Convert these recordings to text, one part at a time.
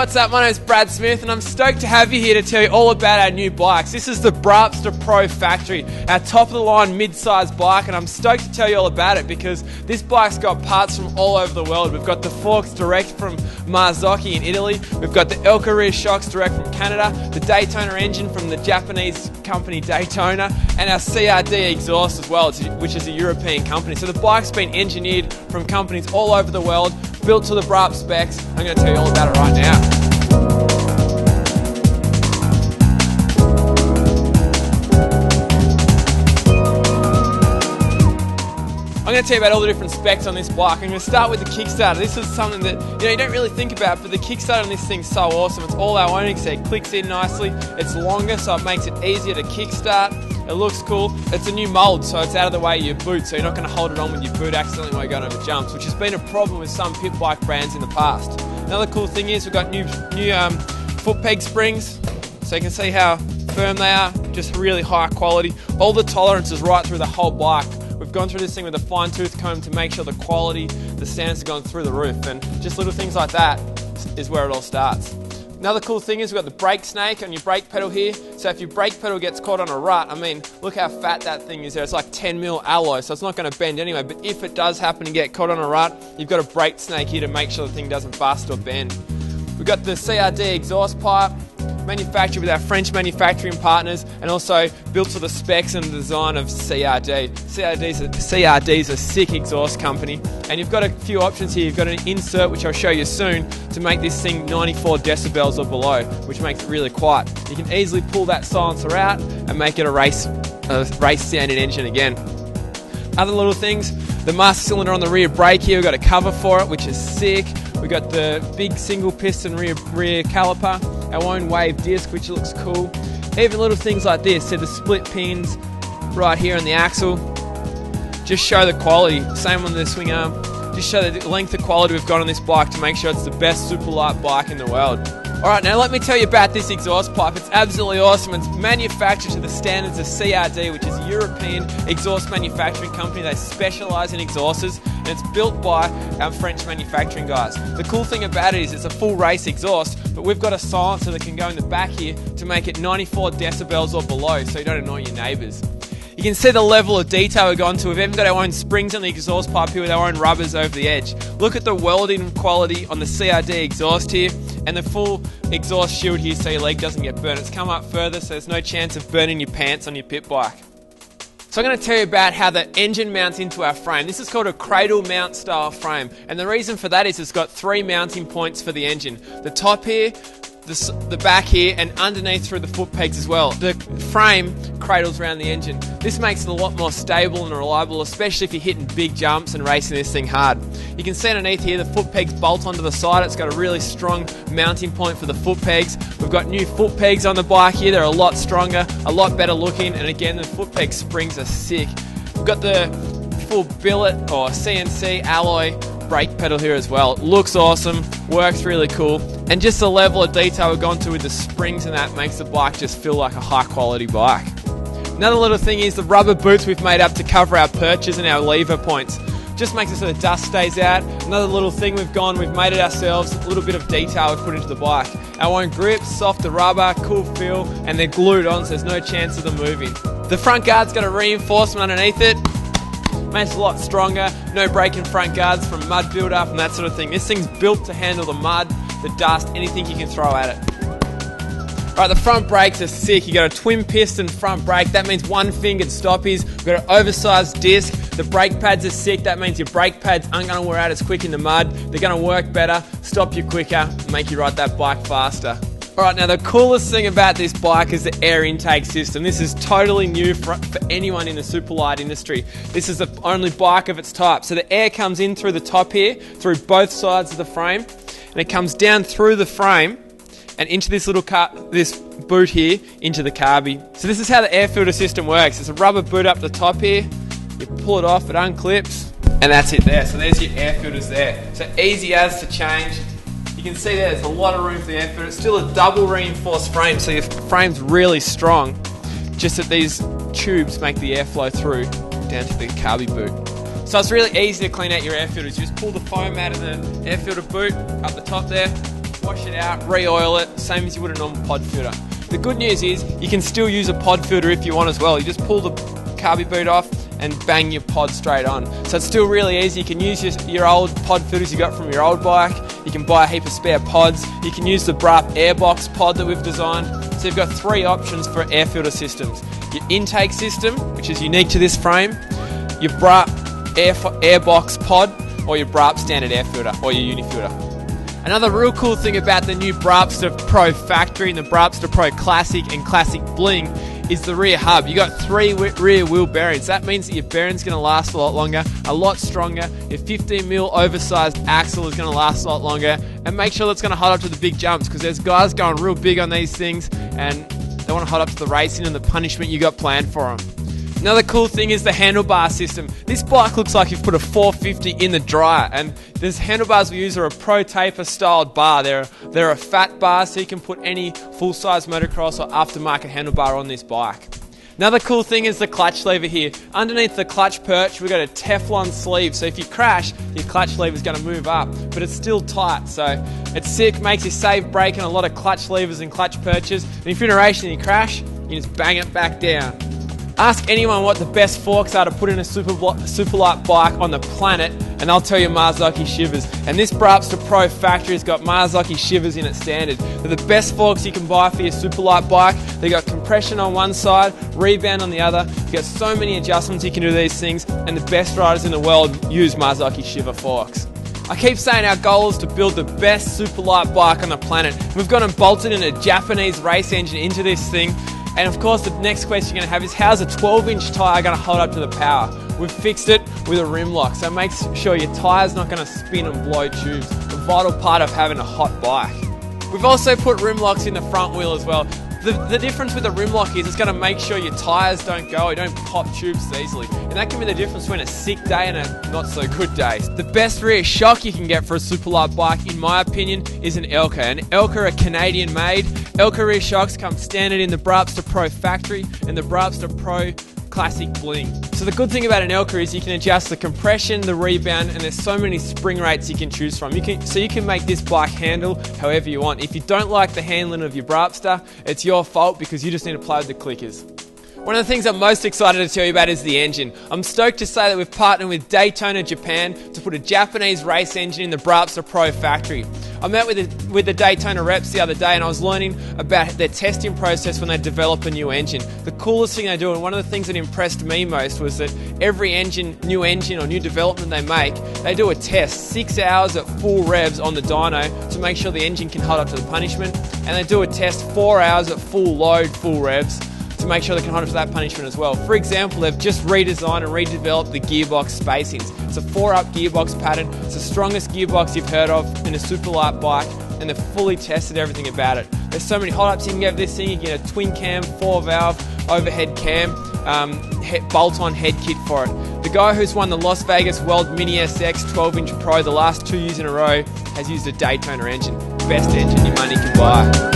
what's up? My name's Brad Smith and I'm stoked to have you here to tell you all about our new bikes. This is the Braaapster Pro Factory, our top of the line mid-size bike, and I'm stoked to tell you all about it because this bike's got parts from all over the world. We've got the forks direct from Marzocchi in Italy, we've got the Elka rear shocks direct from Canada, the Daytona engine from the Japanese company Daytona, and our CRD exhaust as well, which is a European company. So the bike's been engineered from companies all over the world, built to the Braaap specs. I'm going to tell you all about it right now. I'm going to tell you about all the different specs on this bike. I'm going to start with the kickstarter. This is something that you don't really think about, but the kickstarter on this thing's so awesome. It's all our own, so it clicks in nicely. It's longer, so it makes it easier to kickstart. It looks cool. It's a new mould, so it's out of the way of your boot, so you're not going to hold it on with your boot accidentally while you're going over jumps, which has been a problem with some pit bike brands in the past. Another cool thing is we've got new foot peg springs, so you can see how firm they are, just really high quality. All the tolerances right through the whole bike. We've gone through this thing with a fine tooth comb to make sure the quality, the stands have gone through the roof, and just little things like that is where it all starts. Another cool thing is we've got the brake snake on your brake pedal here, so if your brake pedal gets caught on a rut, I mean, look how fat that thing is there. It's like 10mm alloy, so it's not going to bend anyway, but if it does happen to get caught on a rut, you've got a brake snake here to make sure the thing doesn't bust or bend. We've got the CRD exhaust pipe, manufactured with our French manufacturing partners, and also built to the specs and the design of CRD. CRD's a sick exhaust company, and you've got a few options here. You've got an insert, which I'll show you soon, to make this thing 94 decibels or below, which makes it really quiet. You can easily pull that silencer out and make it a race sounding engine again. Other little things, the master cylinder on the rear brake here, we've got a cover for it, which is sick. We've got the big single piston rear caliper, our own wave disc, which looks cool. Even little things like this, so the split pins right here on the axle, just show the quality. Same on the swing arm, just show the length of quality we've got on this bike to make sure it's the best superlite bike in the world. Alright, now let me tell you about this exhaust pipe. It's absolutely awesome. It's manufactured to the standards of CRD, which is a European exhaust manufacturing company. They specialise in exhausts, and it's built by our French manufacturing guys. The cool thing about it is it's a full race exhaust, but we've got a silencer that can go in the back here to make it 94 decibels or below, so you don't annoy your neighbours. You can see the level of detail we've gone to. We've even got our own springs on the exhaust pipe here with our own rubbers over the edge. Look at the welding quality on the CRD exhaust here, and the full exhaust shield here so your leg doesn't get burnt. It's come up further, so there's no chance of burning your pants on your pit bike. So I'm going to tell you about how the engine mounts into our frame. This is called a cradle mount style frame, and the reason for that is it's got 3 mounting points for the engine. The top here, the back here, and underneath through the foot pegs as well. The frame cradles around the engine. This makes it a lot more stable and reliable, especially if you're hitting big jumps and racing this thing hard. You can see underneath here the foot pegs bolt onto the side. It's got a really strong mounting point for the foot pegs. We've got new foot pegs on the bike here. They're a lot stronger, a lot better looking, and again the foot peg springs are sick. We've got the full billet or CNC alloy brake pedal here as well. It looks awesome, works really cool, and just the level of detail we've gone to with the springs and that makes the bike just feel like a high quality bike. Another little thing is the rubber boots we've made up to cover our perches and our lever points. Just makes it so the dust stays out. Another little thing we've made it ourselves, a little bit of detail we've put into the bike. Our own grips, softer rubber, cool feel, and they're glued on so there's no chance of them moving. The front guard's got a reinforcement underneath it. Makes it a lot stronger, no breaking front guards from mud build-up and that sort of thing. This thing's built to handle the mud, the dust, anything you can throw at it. Alright, the front brakes are sick. You got a twin piston front brake, that means one-fingered stoppies. We've got an oversized disc. The brake pads are sick, that means your brake pads aren't going to wear out as quick in the mud. They're going to work better, stop you quicker, make you ride that bike faster. Alright, now the coolest thing about this bike is the air intake system. This is totally new for anyone in the superlight industry. This is the only bike of its type. So the air comes in through the top here, through both sides of the frame, and it comes down through the frame and into this little this boot here, into the carby. So this is how the air filter system works. It's a rubber boot up the top here, you pull it off, it unclips, and that's it there. So there's your air filters there. So easy as to change. You can see there's a lot of room for the air filter. It's still a double reinforced frame, so your frame's really strong, just that these tubes make the air flow through down to the carby boot. So it's really easy to clean out your air filters. You just pull the foam out of the air filter boot up the top there, wash it out, re-oil it, same as you would a normal pod filter. The good news is you can still use a pod filter if you want as well. You just pull the carby boot off and bang your pod straight on. So it's still really easy. You can use your old pod filters you got from your old bike. You can buy a heap of spare pods. You can use the Braaap Airbox pod that we've designed. So you've got 3 options for air filter systems. Your intake system, which is unique to this frame, your Braaap Airbox pod, or your Braaap standard air filter, or your unifilter. Another real cool thing about the new Braaapster Pro Factory and the Braaapster Pro Classic and Classic Bling is the rear hub. You got 3 rear wheel bearings. That means that your bearing's going to last a lot longer, a lot stronger. Your 15mm oversized axle is going to last a lot longer, and make sure that's going to hold up to the big jumps, because there's guys going real big on these things and they want to hold up to the racing and the punishment you got planned for them. Another cool thing is the handlebar system. This bike looks like you've put a 450 in the dryer, and these handlebars we use are a Pro Taper styled bar. They're a fat bar, so you can put any full-size motocross or aftermarket handlebar on this bike. Another cool thing is the clutch lever here. Underneath the clutch perch, we've got a Teflon sleeve, so if you crash, your clutch lever is going to move up, but it's still tight, so it's sick, makes you save brake on a lot of clutch levers and clutch perches, and if you're in a race and you crash, you just bang it back down. Ask anyone what the best forks are to put in a superlite bike on the planet, and they'll tell you Marzocchi shivers. And this Braaapster Pro Factory has got Marzocchi shivers in its standard. They're the best forks you can buy for your superlite bike. They got compression on one side, rebound on the other. You got so many adjustments you can do to these things, and the best riders in the world use Marzocchi shiver forks. I keep saying our goal is to build the best superlite bike on the planet. We've got them bolted in a Japanese race engine into this thing. And of course, the next question you're going to have is, how's a 12-inch tyre going to hold up to the power? We've fixed it with a rim lock, so make sure your tyre's not going to spin and blow tubes, a vital part of having a hot bike. We've also put rim locks in the front wheel as well. The difference with the rim lock is it's going to make sure your tyres don't go, you don't pop tubes easily. And that can be the difference between a sick day and a not so good day. The best rear shock you can get for a superlite bike, in my opinion, is an Elka. And Elka are Canadian made. Elka rear shocks come standard in the Braaapster Pro Factory and the Braaapster Pro Classic Bling. So the good thing about an Elka is you can adjust the compression, the rebound, and there's so many spring rates you can choose from. So you can make this bike handle however you want. If you don't like the handling of your Braaapster, it's your fault, because you just need to play with the clickers. One of the things I'm most excited to tell you about is the engine. I'm stoked to say that we've partnered with Daytona, Japan to put a Japanese race engine in the Braaapster Pro Factory. I met with the Daytona reps the other day, and I was learning about their testing process when they develop a new engine. The coolest thing they do, and one of the things that impressed me most, was that every new engine or new development they make, they do a test 6 hours at full revs on the dyno to make sure the engine can hold up to the punishment, and they do a test 4 hours at full load, full revs, to make sure they can hold up to that punishment as well. For example, they've just redesigned and redeveloped the gearbox spacings. It's a 4-up gearbox pattern. It's the strongest gearbox you've heard of in a superlite bike, and they've fully tested everything about it. There's so many hot ups you can get with this thing. You can get a twin cam, 4-valve, overhead cam, bolt-on head kit for it. The guy who's won the Las Vegas World Mini SX 12-inch Pro the last 2 years in a row has used a Daytona engine. Best engine your money can buy.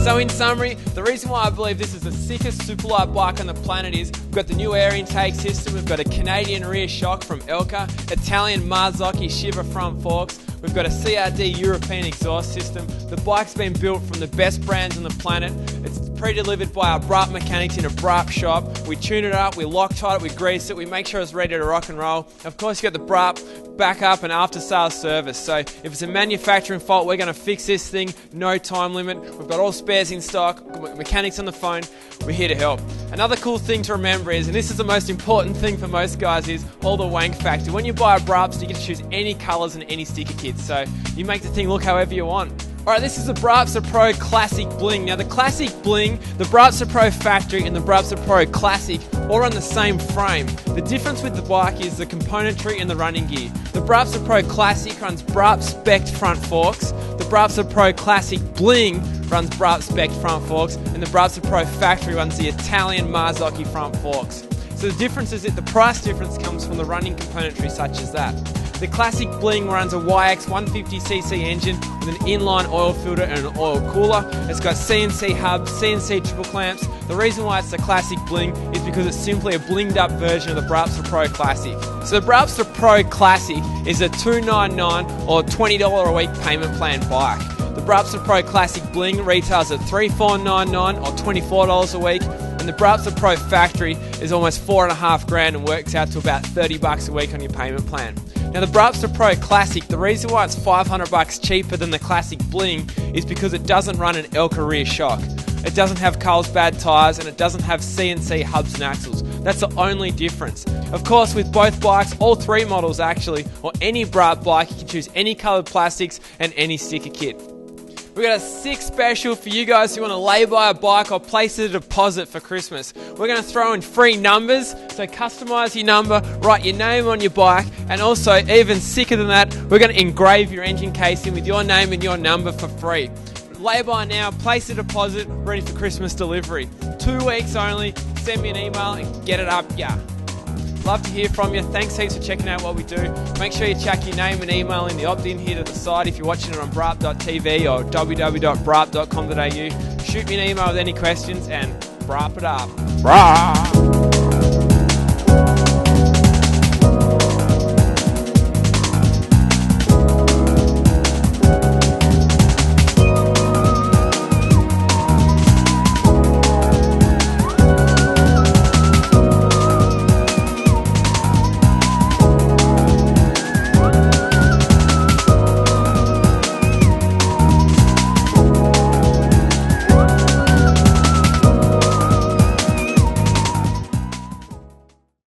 So in summary, the reason why I believe this is the sickest superlite bike on the planet is we've got the new air intake system, we've got a Canadian rear shock from Elka, Italian Marzocchi shiver front forks, we've got a CRD European exhaust system. The bike's been built from the best brands on the planet. It's pre-delivered by our Braaap mechanics in a Braaap shop. We tune it up, we Loctite it, we grease it, we make sure it's ready to rock and roll. Of course, you've got the Braaap backup and after sales service. So if it's a manufacturing fault, we're going to fix this thing, no time limit. We've got all spares in stock, mechanics on the phone, we're here to help. Another cool thing to remember is, and this is the most important thing for most guys, is all the wank factor. When you buy a Braaapster, you get to choose any colours and any sticker kits, so you make the thing look however you want. Alright, this is the Braaapster Pro Classic Bling. Now the Classic Bling, the Braaapster Pro Factory and the Braaapster Pro Classic all on the same frame. The difference with the bike is the componentry and the running gear. The Braaapster Pro Classic runs Braaap spec front forks, the Braaapster Pro Classic Bling runs Braaap spec front forks, and the Braaapster Pro Factory runs the Italian Marzocchi front forks. So the difference is that the price difference comes from the running componentry such as that. The Classic Bling runs a YX 150cc engine with an inline oil filter and an oil cooler. It's got CNC hubs, CNC triple clamps. The reason why it's the Classic Bling is because it's simply a blinged up version of the Braaapster Pro Classic. So the Braaapster Pro Classic is a $299 or $20 a week payment plan bike. The Braaapster Pro Classic Bling retails at $3,499 or $24 a week, and the Braaapster Pro Factory is almost $4,500 and works out to about $30 a week on your payment plan. Now the Braaapster Pro Classic, the reason why it's $500 cheaper than the Classic Bling is because it doesn't run an Elka rear shock. It doesn't have Carlsbad tyres and it doesn't have CNC hubs and axles. That's the only difference. Of course, with both bikes, all three models actually, or any Braaap bike, you can choose any coloured plastics and any sticker kit. We've got a sick special for you guys who want to lay by a bike or place a deposit for Christmas. We're going to throw in free numbers, so customise your number, write your name on your bike, and also, even sicker than that, we're going to engrave your engine casing with your name and your number for free. Lay by now, place a deposit, ready for Christmas delivery. 2 weeks only, send me an email and get it up, yeah. Love to hear from you. Thanks heaps for checking out what we do. Make sure you check your name and email in the opt-in here to the side if you're watching it on braaap.tv or www.braaap.com.au. Shoot me an email with any questions and braaap it up. Braaap!